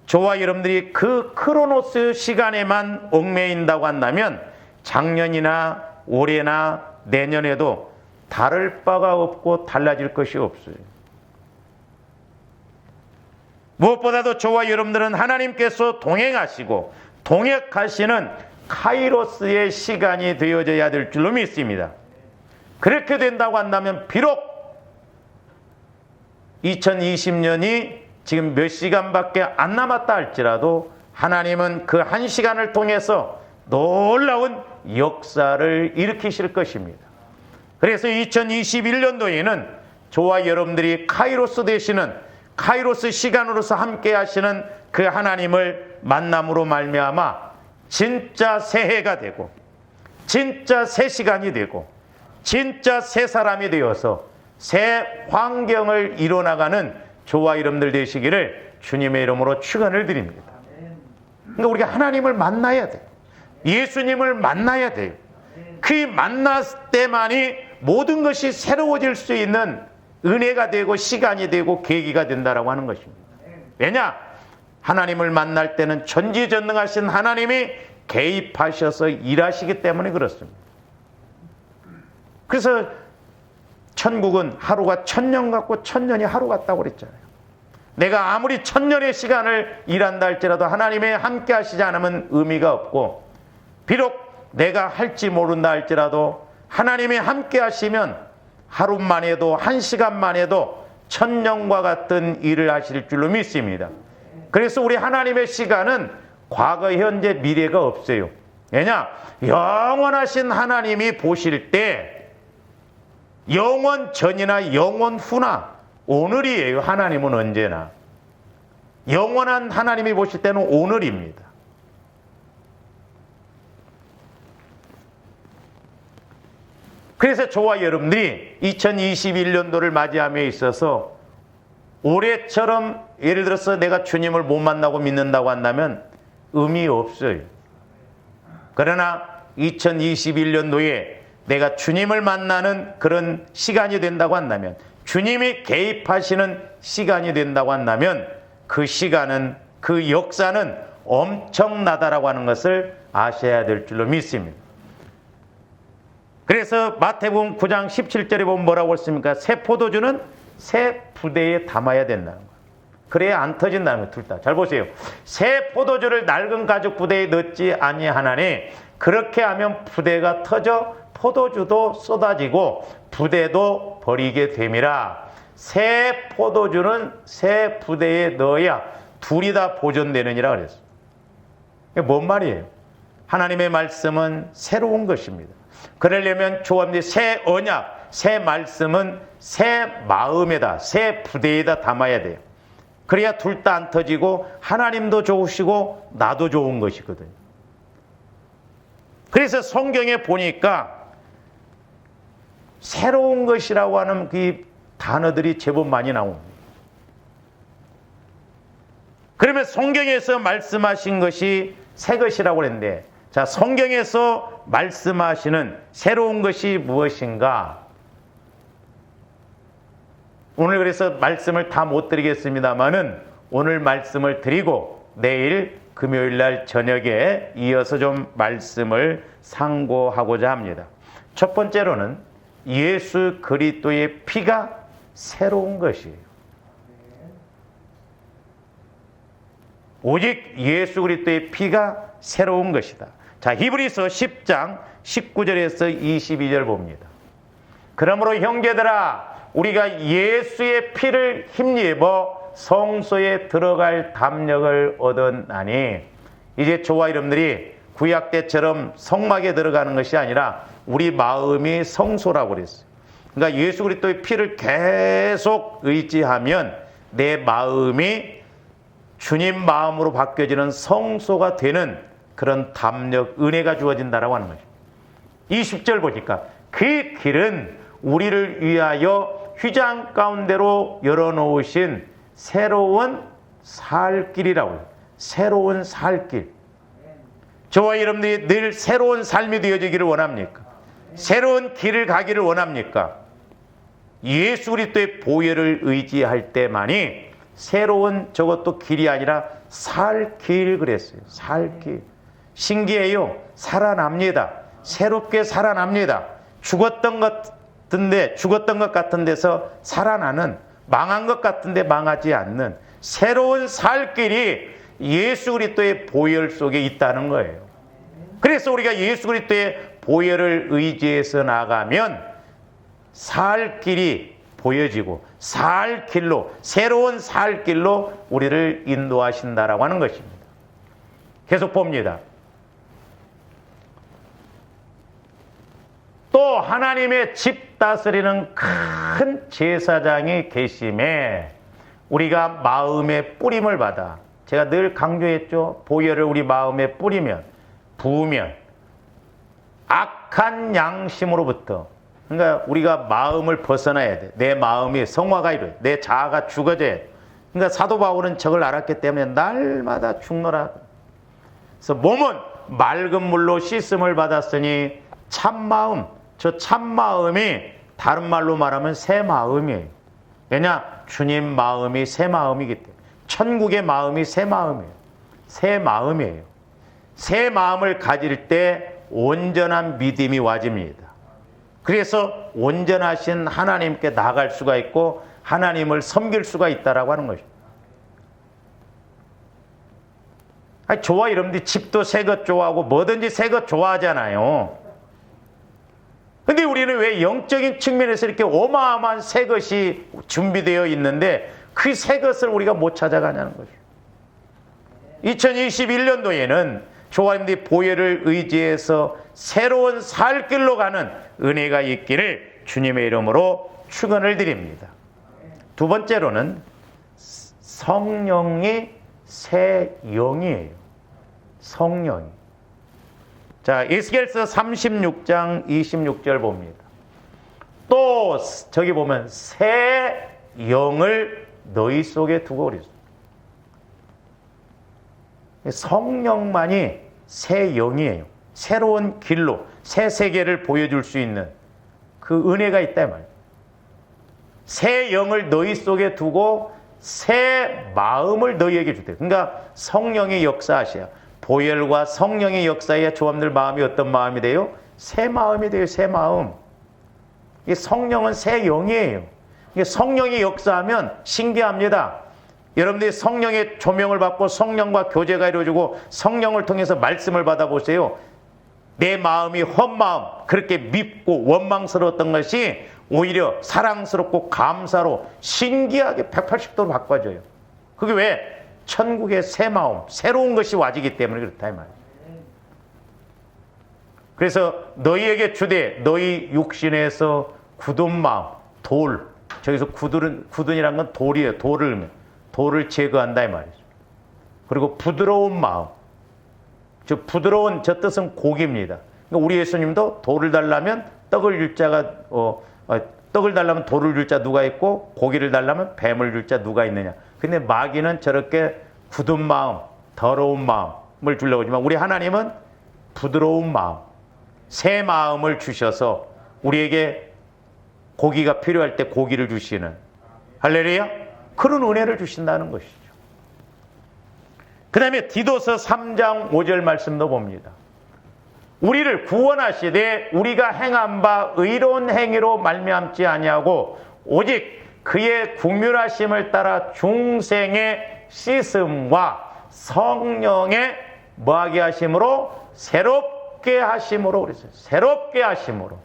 저와 여러분들이 그 크로노스 시간에만 얽매인다고 한다면 작년이나 올해나 내년에도 다를 바가 없고 달라질 것이 없어요. 무엇보다도 저와 여러분들은 하나님께서 동행하시고 동역하시는 카이로스의 시간이 되어져야 될 줄로 믿습니다. 그렇게 된다고 한다면 비록 2020년이 지금 몇 시간밖에 안 남았다 할지라도 하나님은 그 한 시간을 통해서 놀라운 역사를 일으키실 것입니다. 그래서 2021년도에는 저와 여러분들이 카이로스 되시는 카이로스 시간으로서 함께 하시는 그 하나님을 만남으로 말미암아 진짜 새해가 되고 진짜 새 시간이 되고 진짜 새 사람이 되어서 새 환경을 이뤄나가는 저와 여러분들 되시기를 주님의 이름으로 축원을 드립니다. 그러니까 우리가 하나님을 만나야 돼요. 예수님을 만나야 돼요. 그 만났을 때만이 모든 것이 새로워질 수 있는 은혜가 되고 시간이 되고 계기가 된다라고 하는 것입니다. 왜냐? 하나님을 만날 때는 전지전능하신 하나님이 개입하셔서 일하시기 때문에 그렇습니다. 그래서 천국은 하루가 1000년 같고 1000년이 하루 같다고 그랬잖아요. 내가 아무리 1000년의 시간을 일한다 할지라도 하나님이 함께 하시지 않으면 의미가 없고, 비록 내가 할지 모른다 할지라도 하나님이 함께 하시면 하루만 해도 1시간만 해도 1000년과 같은 일을 하실 줄로 믿습니다. 그래서 우리 하나님의 시간은 과거, 현재, 미래가 없어요. 왜냐? 영원하신 하나님이 보실 때 영원 전이나 영원 후나 오늘이에요. 하나님은 언제나 영원한 하나님이 보실 때는 오늘입니다. 그래서 저와 여러분들이 2021년도를 맞이함에 있어서 올해처럼 예를 들어서 내가 주님을 못 만나고 믿는다고 한다면 의미 없어요. 그러나 2021년도에 내가 주님을 만나는 그런 시간이 된다고 한다면, 주님이 개입하시는 시간이 된다고 한다면 그 시간은, 그 역사는 엄청나다라고 하는 것을 아셔야 될 줄로 믿습니다. 그래서 마태복음 9장 17절에 보면 뭐라고 했습니까? 새 포도주는 새 부대에 담아야 된다는 거예요. 그래야 안 터진다는 거예요. 둘 다. 잘 보세요. 새 포도주를 낡은 가죽 부대에 넣지 아니하나니 그렇게 하면 부대가 터져 포도주도 쏟아지고 부대도 버리게 됨이라. 새 포도주는 새 부대에 넣어야 둘이 다 보존되느니라 그랬어요. 이게 뭔 말이에요? 하나님의 말씀은 새로운 것입니다. 그러려면 조합니 새 언약, 새 말씀은 새 마음에다, 새 부대에다 담아야 돼요. 그래야 둘 다 안 터지고 하나님도 좋으시고 나도 좋은 것이거든요. 그래서 성경에 보니까 새로운 것이라고 하는 그 단어들이 제법 많이 나옵니다. 그러면 성경에서 말씀하신 것이 새 것이라고 했는데, 자, 성경에서 말씀하시는 새로운 것이 무엇인가? 오늘 그래서 말씀을 다 못 드리겠습니다만은 오늘 말씀을 드리고 내일 금요일 날 저녁에 이어서 좀 말씀을 상고하고자 합니다. 첫 번째로는 예수 그리스도의 피가 새로운 것이에요. 오직 예수 그리스도의 피가 새로운 것이다. 자, 히브리서 10장 19절에서 22절 봅니다. 그러므로 형제들아, 우리가 예수의 피를 힘입어 성소에 들어갈 담력을 얻었나니, 이제 저와 여러분들이 구약 때처럼 성막에 들어가는 것이 아니라 우리 마음이 성소라고 그랬어요. 그러니까 예수 그리스도의 피를 계속 의지하면 내 마음이 주님 마음으로 바뀌어지는 성소가 되는 그런 담력, 은혜가 주어진다라고 하는 거죠. 20절 보니까 그 길은 우리를 위하여 휘장 가운데로 열어놓으신 새로운 살 길이라고 해요. 새로운 살 길. 저와 여러분들이 늘 새로운 삶이 되어지기를 원합니까? 새로운 길을 가기를 원합니까? 예수 그리스도의 보혈을 의지할 때만이 새로운 저것도 길이 아니라 살 길 그랬어요. 살 길. 신기해요. 살아납니다. 새롭게 살아납니다. 죽었던 것 같은 데서 살아나는, 망한 것 같은데 망하지 않는 새로운 살 길이 예수 그리스도의 보혈 속에 있다는 거예요. 그래서 우리가 예수 그리스도의 보혈을 의지해서 나가면 살 길이 보여지고 살 길로, 새로운 살 길로 우리를 인도하신다라고 하는 것입니다. 계속 봅니다. 또 하나님의 집 다스리는 큰 제사장이 계심에 우리가 마음의 뿌림을 받아, 제가 늘 강조했죠. 보혈을 우리 마음에 뿌리면, 부으면 악한 양심으로부터, 그러니까 우리가 마음을 벗어나야 돼. 내 마음이 성화가 이루어져. 내 자아가 죽어져야 돼. 그러니까 사도 바울은 저걸 알았기 때문에 날마다 죽노라. 그래서 몸은 맑은 물로 씻음을 받았으니 참마음, 저 참마음이 다른 말로 말하면 새 마음이에요. 왜냐? 주님 마음이 새 마음이기 때문에. 천국의 마음이 새 마음이에요. 새 마음이에요. 새 마음을 가질 때 온전한 믿음이 와집니다. 그래서 온전하신 하나님께 나아갈 수가 있고 하나님을 섬길 수가 있다라고 하는 것입니다. 저와 여러분들이 집도 새 것 좋아하고 뭐든지 새 것 좋아하잖아요. 근데 우리는 왜 영적인 측면에서 이렇게 어마어마한 새 것이 준비되어 있는데 그 새 것을 우리가 못 찾아가냐는 거죠. 2021년도에는 저와 여러분들이 보혈을 의지해서 새로운 살 길로 가는 은혜가 있기를 주님의 이름으로 축원을 드립니다. 두 번째로는 성령이 새 영이에요. 성령이. 자, 에스겔서 36장 26절 봅니다. 또 저기 보면 새 영을 너희 속에 두고 그랬어요. 성령만이 새 영이에요. 새로운 길로, 새 세계를 보여줄 수 있는 그 은혜가 있다 말이에요. 새 영을 너희 속에 두고 새 마음을 너희에게 주대. 그러니까 성령이 역사하셔야, 보혈과 성령의 역사에 조합들 마음이 어떤 마음이 돼요? 새 마음이 돼요. 새 마음. 이 성령은 새 영이에요. 성령이 역사하면 신기합니다. 여러분들이 성령의 조명을 받고 성령과 교제가 이루어지고 성령을 통해서 말씀을 받아보세요. 내 마음이 헛마음, 그렇게 밉고 원망스러웠던 것이 오히려 사랑스럽고 감사로 신기하게 180도로 바꿔져요. 그게 왜? 천국의 새 마음, 새로운 것이 와지기 때문에 그렇다 이 말이에요. 그래서 너희에게 주되 너희 육신에서 굳은 마음, 돌, 저기서 굳은이란 건 돌이에요. 돌을 돌을 제거한다 이 말이죠. 그리고 부드러운 마음, 즉 부드러운 저 뜻은 고기입니다. 그러니까 우리 예수님도 돌을 달라면 떡을 줄 자가 떡을 달라면 돌을 줄 자 누가 있고 고기를 달라면 뱀을 줄 자 누가 있느냐. 근데 마귀는 저렇게 굳은 마음, 더러운 마음을 주려고 하지만 우리 하나님은 부드러운 마음, 새 마음을 주셔서 우리에게 고기가 필요할 때 고기를 주시는, 할렐루야, 그런 은혜를 주신다는 것이죠. 그 다음에 디도서 3장 5절 말씀도 봅니다. 우리를 구원하시되 우리가 행한 바 의로운 행위로 말미암지 아니하고 오직 그의 국률하심을 따라 중생의 씻음과 성령의 뭐하게 하심으로, 새롭게 하심으로 그랬어요. 새롭게 하심으로,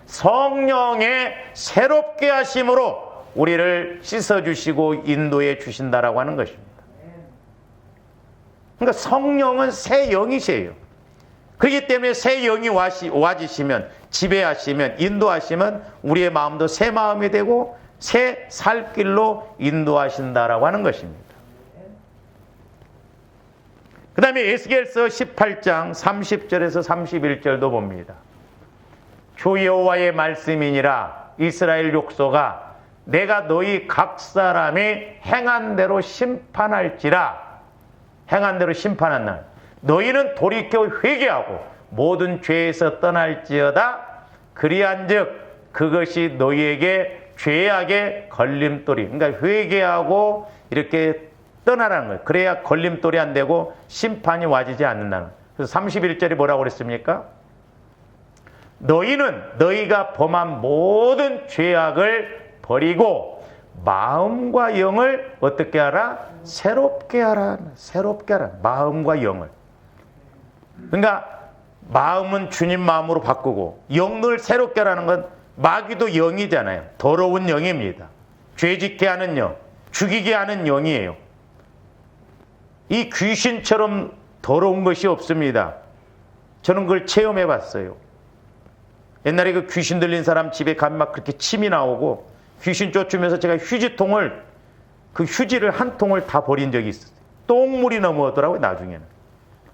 성령의 새롭게 하심으로 우리를 씻어주시고 인도해 주신다라고 하는 것입니다. 그러니까 성령은 새 영이세요. 그렇기 때문에 새 영이 와지시면, 지배하시면, 인도하시면 우리의 마음도 새 마음이 되고 새 살 길로 인도하신다라고 하는 것입니다. 그 다음에 에스겔서 18장 30절에서 31절도 봅니다. 주 여호와의 말씀이니라 이스라엘 족속아, 내가 너희 각 사람이 행한 대로 심판할지라. 행한 대로 심판한 날 너희는 돌이켜 회개하고 모든 죄에서 떠날지어다. 그리한즉 그것이 너희에게 죄악의 걸림돌이, 그러니까 회개하고 이렇게 떠나라는 거예요. 그래야 걸림돌이 안 되고 심판이 와지지 않는다는 거예요. 그래서 31절이 뭐라고 그랬습니까? 너희는 너희가 범한 모든 죄악을 버리고 마음과 영을 어떻게 하라? 새롭게 하라. 새롭게 하라. 마음과 영을. 그러니까 마음은 주님 마음으로 바꾸고 영을 새롭게 하라는 건 마귀도 영이잖아요. 더러운 영입니다. 죄짓게 하는 영, 죽이게 하는 영이에요. 이 귀신처럼 더러운 것이 없습니다. 저는 그걸 체험해 봤어요. 옛날에 그 귀신 들린 사람 집에 가면 막 그렇게 침이 나오고 귀신 쫓으면서 제가 휴지통을, 그 휴지를 한 통을 다 버린 적이 있었어요. 똥물이 넘어오더라고요, 나중에는.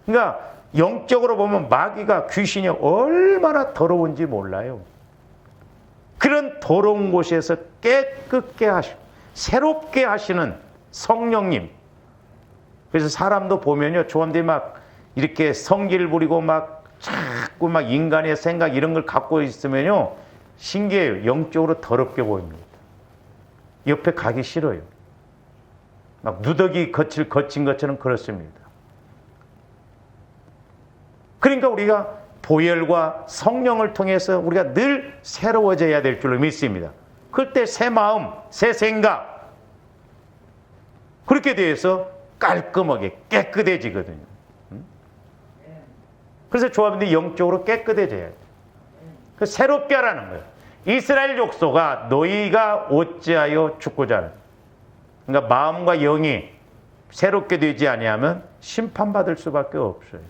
그러니까 영적으로 보면 마귀가, 귀신이 얼마나 더러운지 몰라요. 그런 더러운 곳에서 깨끗게 하시고 새롭게 하시는 성령님. 그래서 사람도 보면요, 저한테 막 이렇게 성기를 부리고 막 자꾸 막 인간의 생각 이런 걸 갖고 있으면요, 신기해요. 영적으로 더럽게 보입니다. 옆에 가기 싫어요. 막 누더기 거친 것처럼 그렇습니다. 그러니까 우리가 보혈과 성령을 통해서 우리가 늘 새로워져야 될 줄로 믿습니다. 그때 새 마음, 새 생각, 그렇게 돼서 깔끔하게 깨끗해지거든요. 그래서 조합인데 영적으로 깨끗해져야 돼요. 새롭게 하라는 거예요. 이스라엘 족속아, 너희가 어찌하여 죽고자 하느냐. 그러니까 마음과 영이 새롭게 되지 아니하면 심판받을 수밖에 없어요.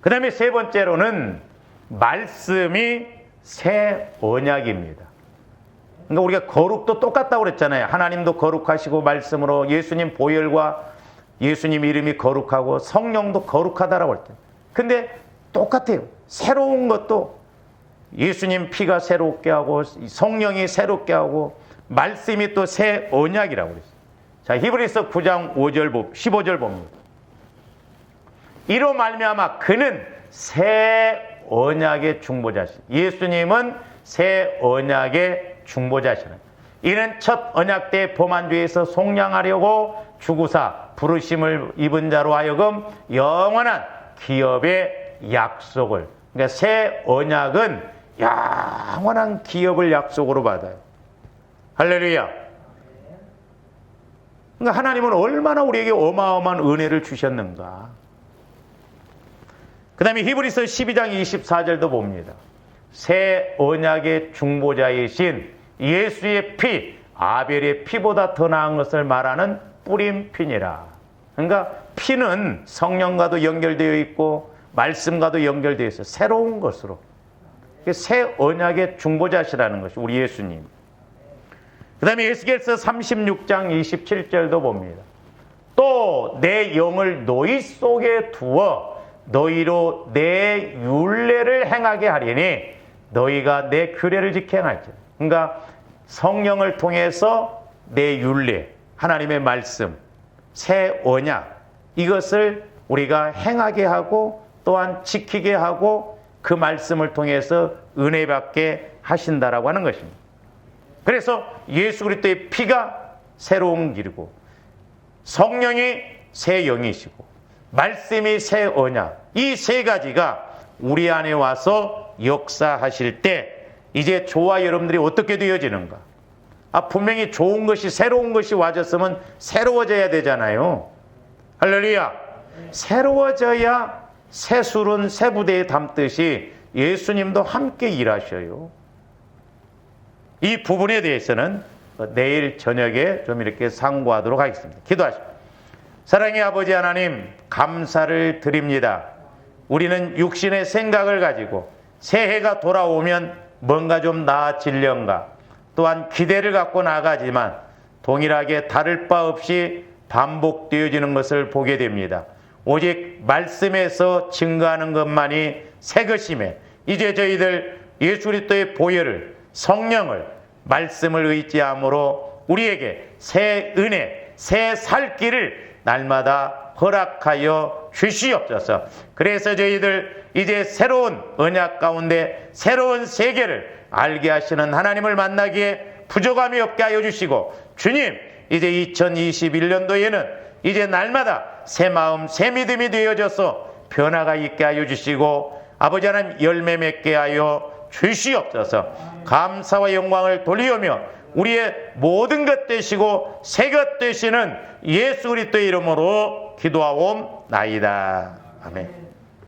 그 다음에 세 번째로는 말씀이 새 언약입니다. 그러니까 우리가 거룩도 똑같다고 그랬잖아요. 하나님도 거룩하시고 말씀으로 예수님 보혈과 예수님 이름이 거룩하고 성령도 거룩하다라고 했잖아요. 근데 똑같아요. 새로운 것도 예수님 피가 새롭게 하고 성령이 새롭게 하고 말씀이 또 새 언약이라고 그랬어요. 자, 히브리서 9장 15절 봅니다. 이로 말미암아 그는 새 언약의 중보자시. 예수님은 새 언약의 중보자시라. 이는 첫 언약 때 범한 죄에서 속량하려고 주구사 부르심을 입은 자로 하여금 영원한 기업의 약속을. 그러니까 새 언약은 영원한 기업을 약속으로 받아요. 할렐루야. 그러니까 하나님은 얼마나 우리에게 어마어마한 은혜를 주셨는가. 그 다음에 히브리서 12장 24절도 봅니다. 새 언약의 중보자이신 예수의 피, 아벨의 피보다 더 나은 것을 말하는 뿌린 피니라. 그러니까 피는 성령과도 연결되어 있고 말씀과도 연결되어 있어요. 새로운 것으로. 새 언약의 중보자시라는 것이 우리 예수님. 그 다음에 에스겔서 36장 27절도 봅니다. 또 내 영을 너희 속에 두어 너희로 내 율례를 행하게 하리니 너희가 내 규례를 지켜 행할지라. 그러니까 성령을 통해서 내 율례, 하나님의 말씀, 새 언약, 이것을 우리가 행하게 하고 또한 지키게 하고 그 말씀을 통해서 은혜 받게 하신다라고 하는 것입니다. 그래서 예수 그리스도의 피가 새로운 길이고 성령이 새 영이시고 말씀이 새 언약, 이 세 가지가 우리 안에 와서 역사하실 때 이제 저와 여러분들이 어떻게 되어지는가? 분명히 좋은 것이, 새로운 것이 와졌으면 새로워져야 되잖아요. 할렐루야. 새로워져야 새 술은 새 부대에 담듯이 예수님도 함께 일하셔요. 이 부분에 대해서는 내일 저녁에 좀 이렇게 상고하도록 하겠습니다. 기도하십시오. 사랑의 아버지 하나님, 감사를 드립니다. 우리는 육신의 생각을 가지고 새해가 돌아오면 뭔가 좀 나아질련가, 또한 기대를 갖고 나가지만 동일하게 다를 바 없이 반복되어지는 것을 보게 됩니다. 오직 말씀에서 증거하는 것만이 새 것임에 이제 저희들 예수 그리스도의 보혈을, 성령을, 말씀을 의지함으로 우리에게 새 은혜, 새 살 길을 날마다 허락하여 주시옵소서. 그래서 저희들 이제 새로운 언약 가운데 새로운 세계를 알게 하시는 하나님을 만나기에 부족함이 없게 하여 주시고, 주님, 이제 2021년도에는 이제 날마다 새 마음, 새 믿음이 되어져서 변화가 있게 하여 주시고, 아버지 하나님 열매 맺게 하여 주시옵소서. 감사와 영광을 돌리오며 우리의 모든 것 되시고 새 것 되시는 예수 그리스도의 이름으로 기도하옵나이다. 아멘.